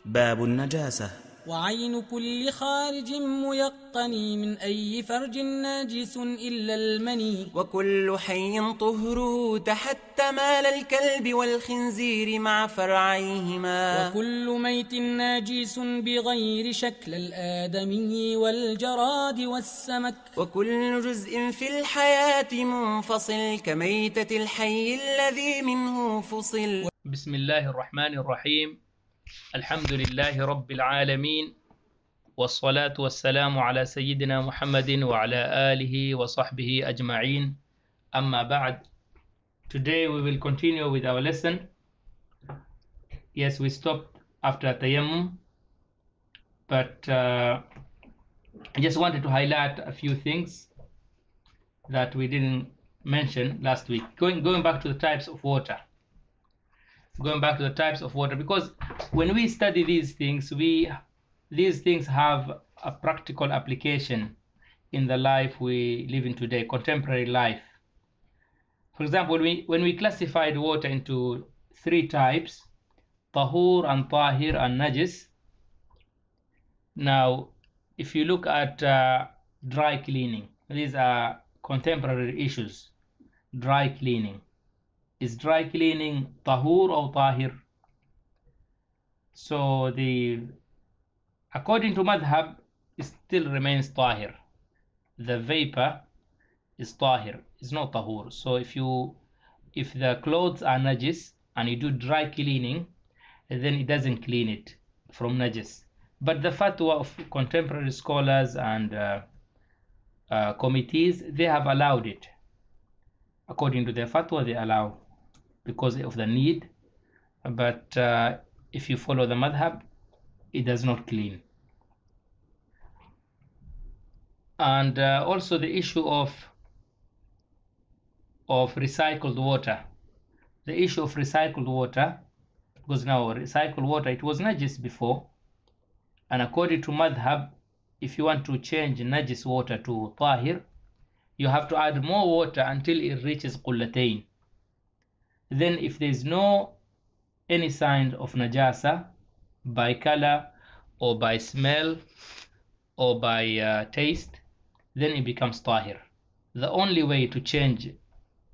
باب النجاسة. وعين كل خارج ميقن من أي فرج ناجس إلا المني، وكل حي طهره تحتم للكلب والخنزير مع فرعيهما، وكل ميت ناجس بغير شكل الآدمي والجراد والسمك، وكل جزء في الحياة منفصل كميتة الحي الذي منه فصل. بسم الله الرحمن الرحيم. الحمد لله رب العالمين، والصلاة والسلام على سيدنا محمد وعلى آله وصحبه أجمعين. أما بعد. Today we will continue with our lesson. Yes, we stopped after Tayammum, but I just wanted to highlight a few things that we didn't mention last week. Going back to the types of water. Because when we study these things, these things have a practical application in the life we live in today, contemporary life. For example, when we classified water into three types, tahur and tahir and najis. Now, if you look at dry cleaning, these are contemporary issues. Dry cleaning. Is dry cleaning tahur or tahir? So according to madhab, it still remains tahir. The vapor is tahir, it's not tahur. So if the clothes are najis and you do dry cleaning, then it doesn't clean it from najis. But the fatwa of contemporary scholars and committees, they have allowed it. According to their fatwa, they allow because of the need. But if you follow the madhab, it does not clean. And also the issue of recycled water. The issue of recycled water, because now recycled water, it was najis before, and according to madhab, if you want to change najis water to tahir, you have to add more water until it reaches qullatayn. Then if there is any sign of najasa by color or by smell or by taste, then it becomes tahir. The only way to change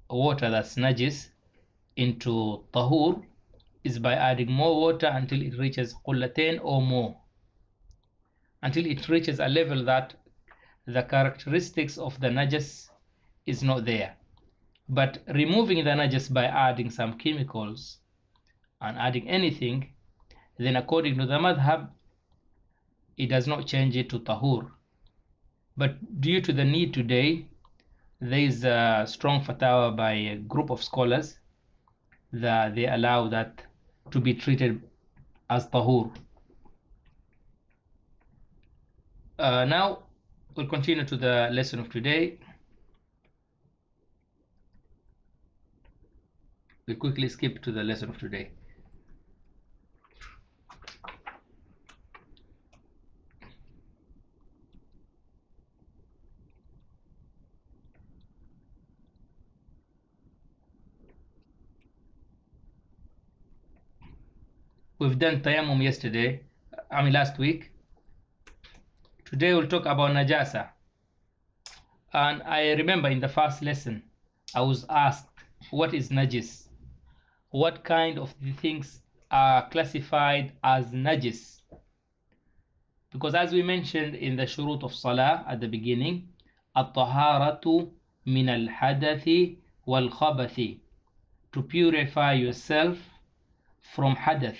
water that's najis into tahur is by adding more water until it reaches qullatayn or more, until it reaches a level that the characteristics of the najis is not there. But removing the najis by adding some chemicals and adding anything, then according to the madhab, it does not change it to tahur. But due to the need today, there is a strong fatwa by a group of scholars that they allow that to be treated as tahur. Now we'll continue to the lesson of today. We'll quickly skip to the lesson of today. We've done tayammum last week. Today we'll talk about najasa. And I remember in the first lesson, I was asked, what is najis? What kind of things are classified as najis? Because as we mentioned in the shurut of Salah at the beginning, at-taharatu min al-hadathi wal-khabathi, to purify yourself from hadath,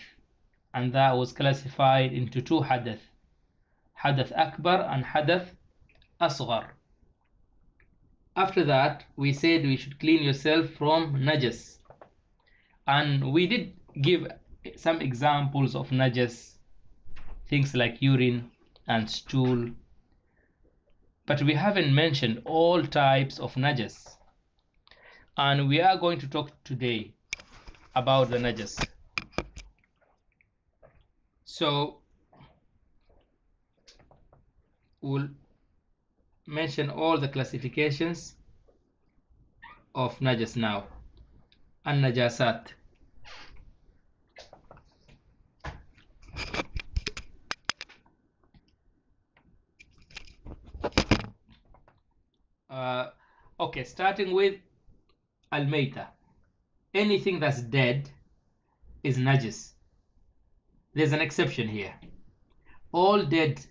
and that was classified into two hadath, hadath akbar and hadath asghar. After that, we said we should clean yourself from najas, and we did give some examples of najas, things like urine and stool, but we haven't mentioned all types of najas, and we are going to talk today about the najas. So we'll mention all the classifications of najas now. An-najasat. Okay, starting with al-mayta. Anything that's dead is najis. There's an exception here. All dead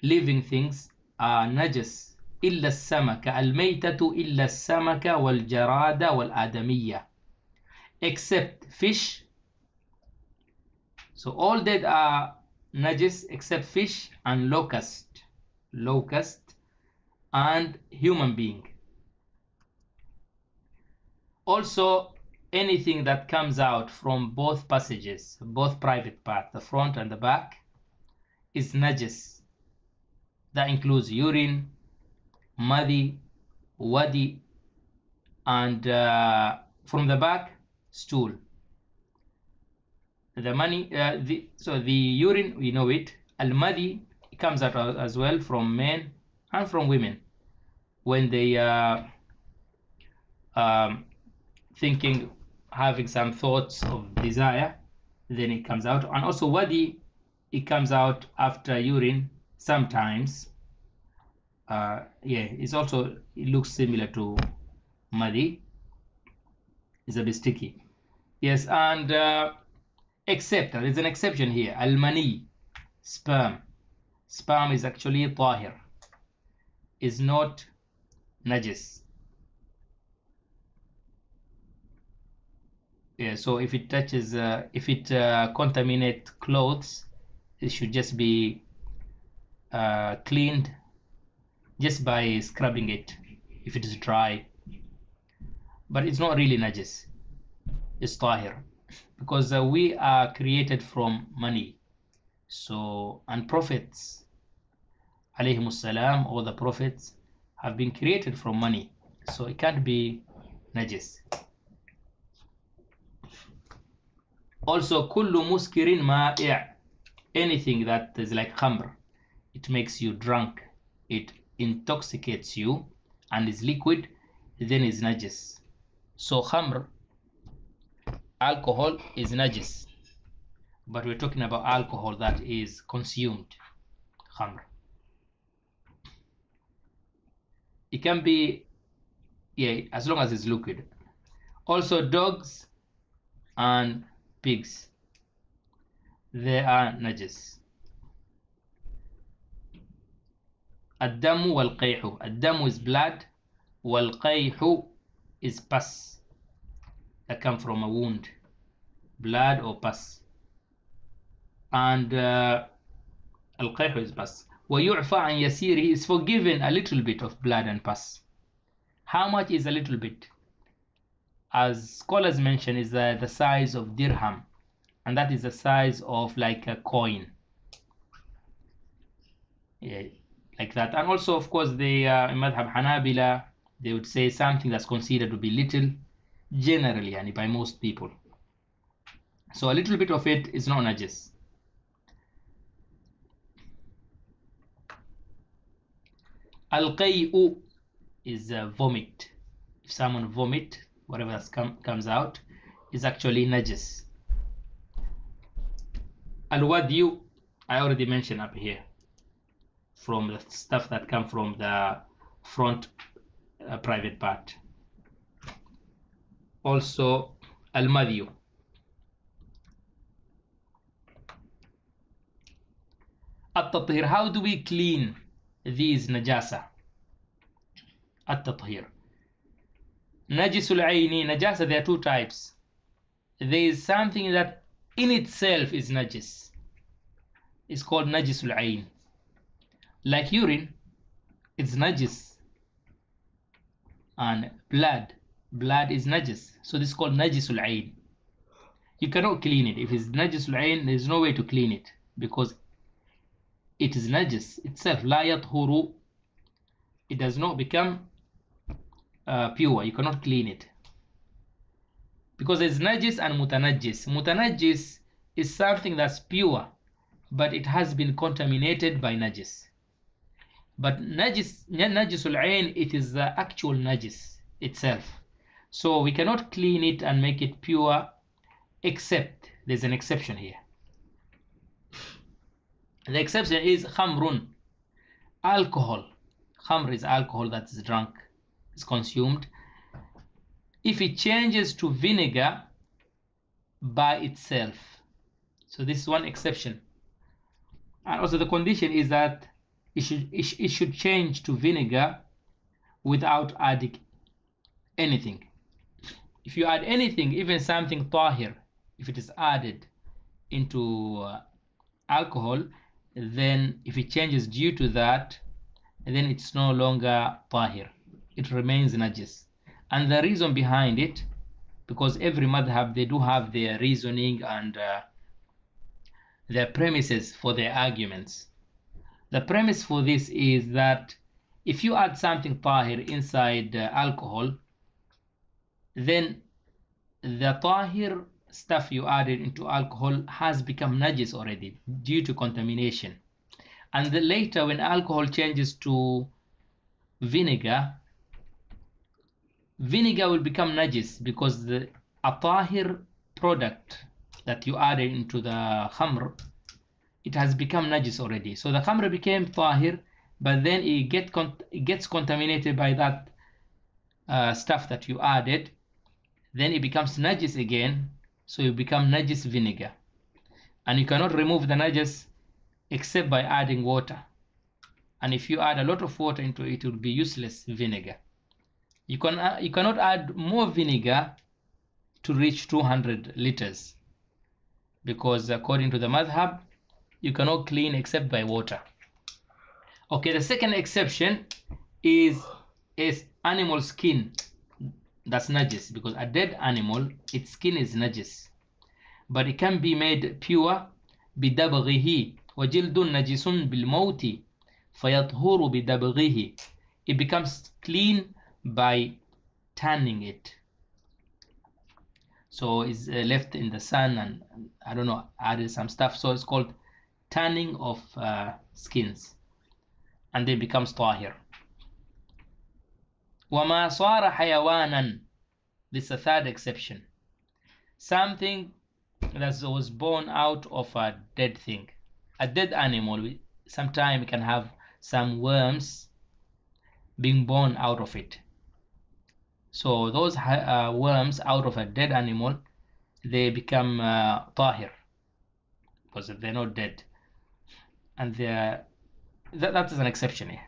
living things are najis. إلا السمك الميتة إلا السمك والجراد والآدمية, except fish. So all dead are najis except fish and locust and human being. Also, anything that comes out from both passages, both private parts, the front and the back, is najis. That includes urine, muddy, wadi, and from the back, stool. The urine, we know it. Al-madi comes out as well from men and from women when they thinking, having some thoughts of desire, then it comes out. And also wadi, it comes out after urine sometimes. It's also, it looks similar to muddy. It's a bit sticky. Yes, and except, there is an exception here. Al-mani, sperm. Sperm is actually tahir, is not najis. Yeah, so if it touches, if it contaminates clothes, it should just be cleaned just by scrubbing it if it is dry. But it's not really najis, it's tahir, because we are created from money. So, and prophets, alayhimus salam, all the prophets have been created from money, so it can't be najis. Also, kullu muskirin ma'i', anything that is like khamr, it makes you drunk, it intoxicates you and is liquid, then is najis. So khamr, alcohol, is najis, but we're talking about alcohol that is consumed. Khamr, it can be, as long as it's liquid. Also dogs and pigs, they are najis. Ad-damu wal-qayhu. Ad-damu is blood, wal-qayhu is pus that come from a wound, blood or pus. And al-qayhu is pus. وَيُعْفَى عَنْ يَسِيرِهِ is forgiven a little bit of blood and pus. How much is a little bit? As scholars mention, is the size of dirham, and that is the size of like a coin. Like that. And also, of course, the Madhab Hanabila, they would say something that's considered to be little, generally, and by most people. So a little bit of it is not najis. Al-qay'u is vomit. If someone vomit, whatever that comes out, is actually najis. Al-wadyu, I already mentioned up here, from the stuff that come from the front private part. Also al-madyu. At-tathir, how do we clean these najasa? At-tathir. Najisul ayni, najasa, there are two types. There is something that in itself is najis. It's called najisul ayn. Like urine, it's najis. And blood is najis. So this is called najisul ayn. You cannot clean it. If it's najisul ayn, there's no way to clean it, because it is najis itself. La yathuru, it does not become pure. You cannot clean it, because there's najis and mutanajjis. Mutanajjis is something that's pure, but it has been contaminated by najis. But najisul ayn, it is the actual najis itself. So we cannot clean it and make it pure, except there's an exception here. The exception is khamrun, alcohol. Khamr is alcohol that is drunk. is consumed, if it changes to vinegar by itself. So this is one exception. And also the condition is that it should change to vinegar without adding anything. If you add anything, even something tahir, if it is added into alcohol, then if it changes due to that, then it's no longer tahir. It remains najis. And the reason behind it, because every madhab, they do have their reasoning and their premises for their arguments. The premise for this is that if you add something tahir inside alcohol, then the tahir stuff you added into alcohol has become najis already due to contamination. And then later when alcohol changes to vinegar, vinegar will become najis because a tahir product that you added into the khamr, it has become najis already. So the khamr became tahir, but then it gets contaminated by that stuff that you added. Then it becomes najis again, so you become najis vinegar. And you cannot remove the najis except by adding water. And if you add a lot of water into it, it will be useless vinegar. You cannot add more vinegar to reach 200 liters, because according to the madhab, you cannot clean except by water. Okay, the second exception is animal skin. That's najis, because a dead animal, its skin is najis, but it can be made pure بدبغه وجلد نجس بالموت فيطهر بدبغه. It becomes clean by tanning it. So it's left in the sun and I don't know, added some stuff, so it's called tanning of skins, and then becomes tahir. وَمَا صَارَ حَيَوَانًا. This is a third exception. Something that was born out of a dead thing. A dead animal, sometimes can have some worms being born out of it. So those worms out of a dead animal, they become tahir, because they're not dead. And that is an exception here.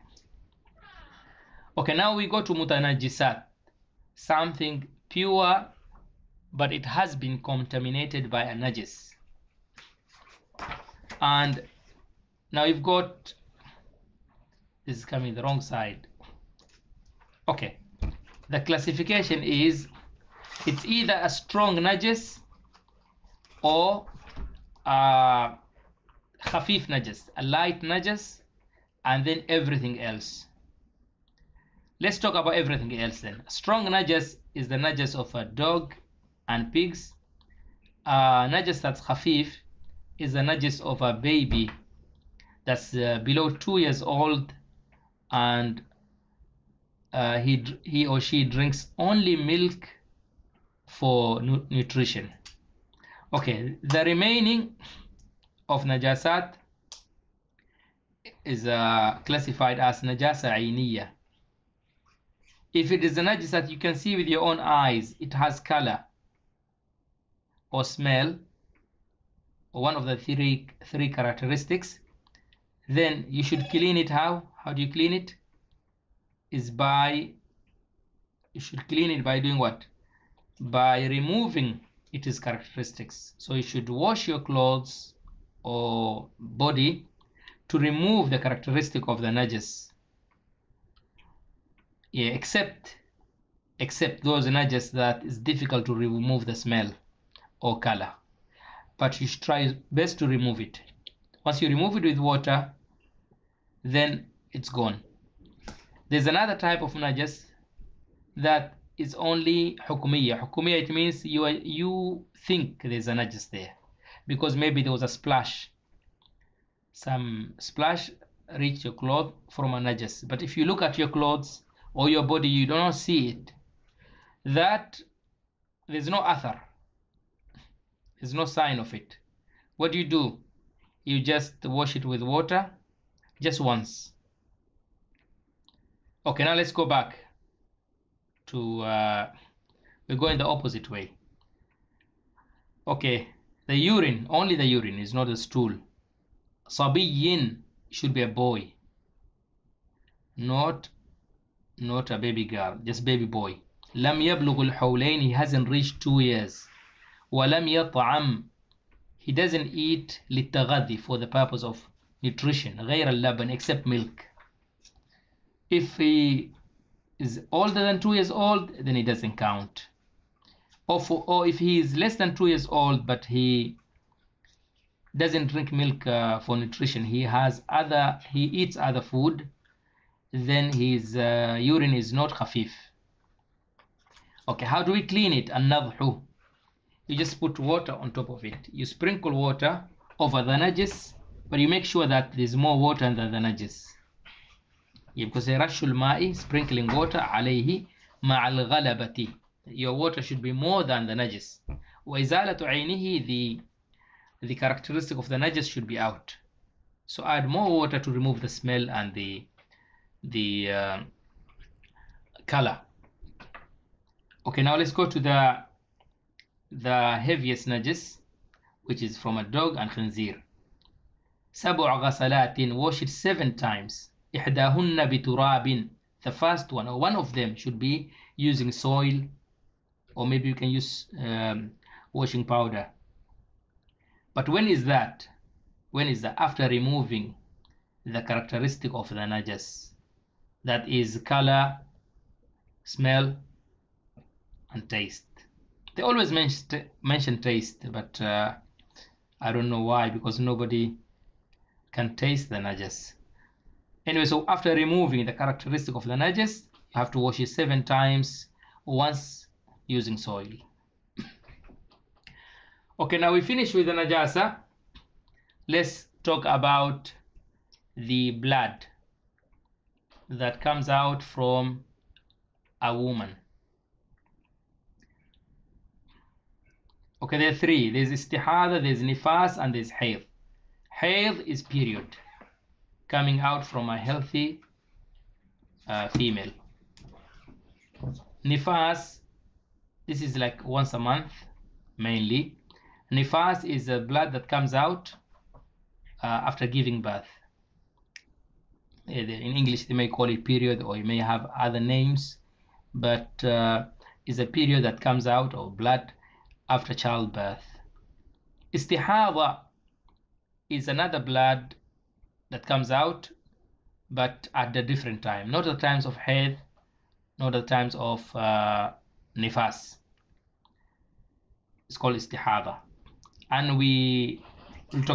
Okay, now we go to mutanajjisat, something pure, but it has been contaminated by a najis. And now you've got, this is coming the wrong side. Okay, the classification is, it's either a strong najis or a khafif najis, a light najis, and then everything else. Let's talk about everything else then. Strong najis is the najis of a dog and pigs. Najis that's khafif is the najis of a baby that's below 2 years old, and he or she drinks only milk for nutrition. Okay, the remaining of najasat is classified as najasa ainiya. If it is a najis that you can see with your own eyes, it has color or smell, or one of the three characteristics, then you should clean it. How do you clean it? You should clean it by doing what? By removing its characteristics. So you should wash your clothes or body to remove the characteristic of the najis. Yeah, except those najis that is difficult to remove the smell or color, but you should try best to remove it. Once you remove it with water, then it's gone. There's another type of najis that is only hukumiyya. Hukumiyya, it means you think there's a najis there because maybe there was a splash. Some splash reached your cloth from a najis, but if you look at your clothes or your body, you do not see it. That there's no athar. There's no sign of it. What do? You just wash it with water just once. Okay, now let's go back. to we're going the opposite way. Okay, the urine, only the urine is not a stool. صبي should be a boy, not a baby girl, just baby boy. لم يبلغ الحولين, he hasn't reached 2 years. ولم يطعم, he doesn't eat للتغذي, for the purpose of nutrition, غير اللبن, except milk. If he is older than 2 years old, then he doesn't count. Or if he is less than 2 years old but he doesn't drink milk for nutrition, he eats other food, then his urine is not khafif. Okay, how do we clean it? النضح, you just put water on top of it. You sprinkle water over the najis, but you make sure that there's more water than the najis. Yeah, because رش الماء, sprinkling water, عليه مع الغلبة, your water should be more than the najis. وإزالة عينه, the characteristic of the najis should be out. So add more water to remove the smell and the color. Okay, now let's go to the heaviest najis, which is from a dog and khinzir. سبع غسلات, wash it 7 times. إحداهن بتراب, the first one or one of them should be using soil, or maybe you can use washing powder. But when is that? After removing the characteristic of the najas, that is color, smell, and taste. They always mention taste, but I don't know why, because nobody can taste the najas. Anyway, so after removing the characteristic of the najas, you have to wash it 7 times, once using soil. Okay, now we finish with the najasa. Let's talk about the blood that comes out from a woman. Okay, there are 3. There's istihada, there's nifas, and there's hayd. Hayd is period coming out from a healthy female. Nifas, this is like once a month mainly. Nifas is the blood that comes out after giving birth. In English they may call it period, or you may have other names, but is a period that comes out of blood after childbirth. Istihada is another blood that comes out, but at a different time, not the times of hayd, not the times of nifas. It's called istihada, and we will talk